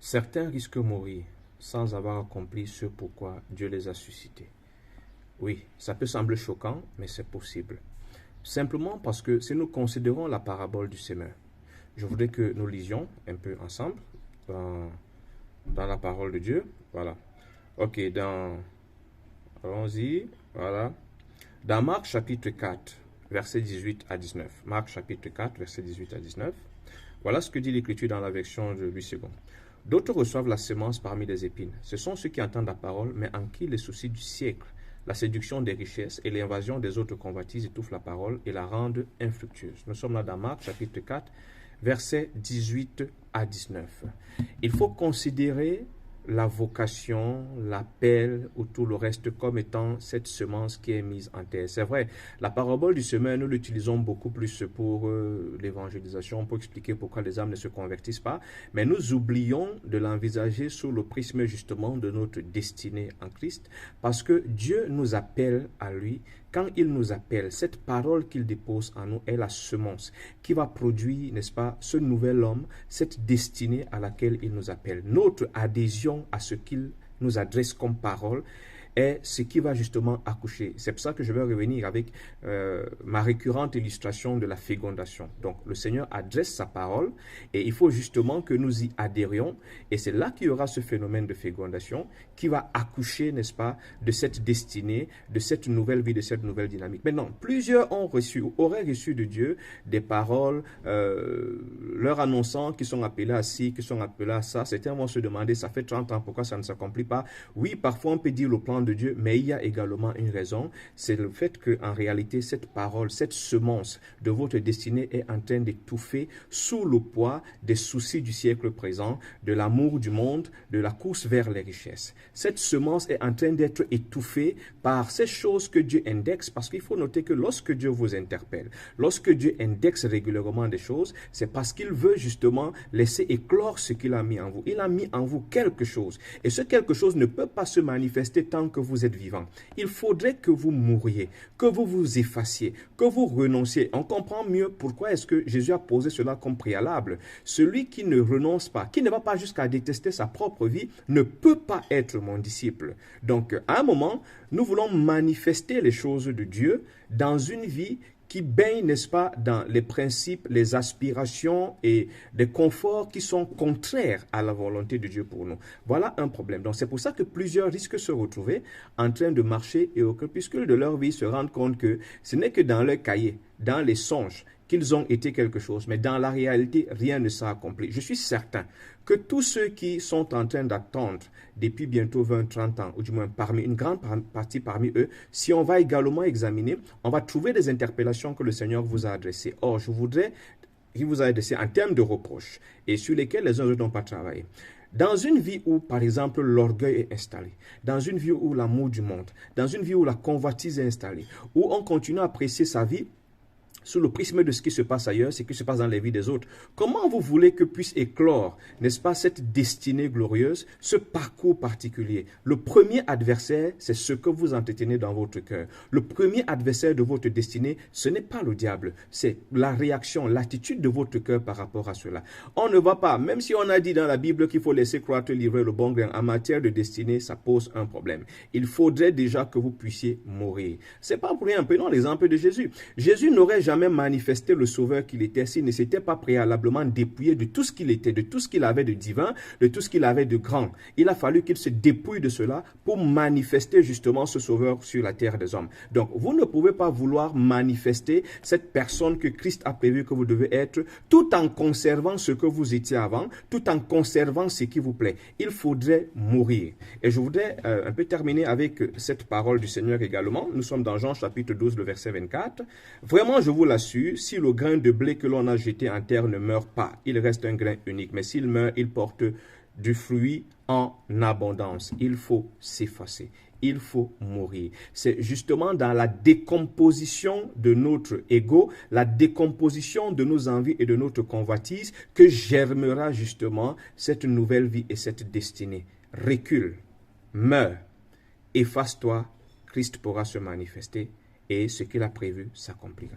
Certains risquent de mourir sans avoir accompli ce pourquoi Dieu les a suscités. Oui, ça peut sembler choquant, mais c'est possible. Simplement parce que si nous considérons la parabole du semeur, je voudrais que nous lisions un peu ensemble dans la parole de Dieu. Voilà. Ok, allons-y. Voilà. Dans Marc chapitre 4, versets 18 à 19. Marc chapitre 4, versets 18 à 19. Voilà ce que dit l'Écriture dans la version de Louis II. D'autres reçoivent la semence parmi les épines. Ce sont ceux qui entendent la parole, mais en qui les soucis du siècle, la séduction des richesses et l'invasion des autres convoitises étouffent la parole et la rendent infructueuse. Nous sommes là dans Marc chapitre 4, versets 18 à 19. Il faut considérer la vocation, l'appel ou tout le reste comme étant cette semence qui est mise en terre. C'est vrai, la parabole du semeur, nous l'utilisons beaucoup plus pour l'évangélisation, pour expliquer pourquoi les âmes ne se convertissent pas, mais nous oublions de l'envisager sous le prisme justement de notre destinée en Christ, parce que Dieu nous appelle à lui. Quand il nous appelle, cette parole qu'il dépose en nous est la semence qui va produire, n'est-ce pas, ce nouvel homme, cette destinée à laquelle il nous appelle. Notre adhésion à ce qu'il nous adresse comme parole est ce qui va justement accoucher. C'est pour ça que je vais revenir avec ma récurrente illustration de la fécondation. Donc, le Seigneur adresse sa parole et il faut justement que nous y adhérions. Et c'est là qu'il y aura ce phénomène de fécondation qui va accoucher, n'est-ce pas, de cette destinée, de cette nouvelle vie, de cette nouvelle dynamique. Maintenant, plusieurs auraient reçu de Dieu des paroles leur annonçant qu'ils sont appelés à ci, qu'ils sont appelés à ça. Certains vont se demander, ça fait 30 ans, pourquoi ça ne s'accomplit pas? Oui, parfois on peut dire le plan de Dieu, mais il y a également une raison, c'est le fait qu'en réalité, cette parole, cette semence de votre destinée est en train d'étouffer sous le poids des soucis du siècle présent, de l'amour du monde, de la course vers les richesses. Cette semence est en train d'être étouffée par ces choses que Dieu indexe, parce qu'il faut noter que lorsque Dieu vous interpelle, lorsque Dieu indexe régulièrement des choses, c'est parce qu'il veut justement laisser éclore ce qu'il a mis en vous. Il a mis en vous quelque chose, et ce quelque chose ne peut pas se manifester tant que vous êtes vivant. Il faudrait que vous mouriez, que vous vous effaciez, que vous renonciez. On comprend mieux pourquoi est-ce que Jésus a posé cela comme préalable. Celui qui ne renonce pas, qui ne va pas jusqu'à détester sa propre vie, ne peut pas être mon disciple. Donc, à un moment, nous voulons manifester les choses de Dieu dans une vie qui baigne, n'est-ce pas, dans les principes, les aspirations et les conforts qui sont contraires à la volonté de Dieu pour nous. Voilà un problème. Donc c'est pour ça que plusieurs risquent de se retrouver en train de marcher et au crépuscule de leur vie se rendent compte que ce n'est que dans leur cahier, dans les songes, qu'ils ont été quelque chose, mais dans la réalité, rien ne s'est accompli. Je suis certain que tous ceux qui sont en train d'attendre depuis bientôt 20-30 ans, ou du moins une grande partie parmi eux, si on va également examiner, on va trouver des interpellations que le Seigneur vous a adressées. Or, je voudrais qu'il vous a adressé en termes de reproches et sur lesquels les uns n'ont pas travaillé. Dans une vie où, par exemple, l'orgueil est installé, dans une vie où l'amour du monde, dans une vie où la convoitise est installée, où on continue à apprécier sa vie sous le prisme de ce qui se passe ailleurs, ce qui se passe dans les vies des autres. Comment vous voulez que puisse éclore, n'est-ce pas, cette destinée glorieuse, ce parcours particulier? Le premier adversaire, c'est ce que vous entretenez dans votre cœur. Le premier adversaire de votre destinée, ce n'est pas le diable, c'est la réaction, l'attitude de votre cœur par rapport à cela. On ne va pas, même si on a dit dans la Bible qu'il faut laisser croître, livrer le bon grain, en matière de destinée, ça pose un problème. Il faudrait déjà que vous puissiez mourir. C'est pas pour rien, prenons l'exemple de Jésus. Jésus n'aurait jamais manifesté le sauveur qu'il était s'il ne s'était pas préalablement dépouillé de tout ce qu'il était, de tout ce qu'il avait de divin, de tout ce qu'il avait de grand. Il a fallu qu'il se dépouille de cela pour manifester justement ce sauveur sur la terre des hommes. Donc, vous ne pouvez pas vouloir manifester cette personne que Christ a prévu que vous devez être, tout en conservant ce que vous étiez avant, tout en conservant ce qui vous plaît. Il faudrait mourir. Et je voudrais un peu terminer avec cette parole du Seigneur également. Nous sommes dans Jean chapitre 12, le verset 24. Vraiment, je vous l'assure, si le grain de blé que l'on a jeté en terre ne meurt pas, il reste un grain unique. Mais s'il meurt, il porte du fruit en abondance. Il faut s'effacer. Il faut mourir. C'est justement dans la décomposition de notre ego, la décomposition de nos envies et de notre convoitise que germera justement cette nouvelle vie et cette destinée. Recule, meurs, efface-toi, Christ pourra se manifester et ce qu'il a prévu s'accomplira.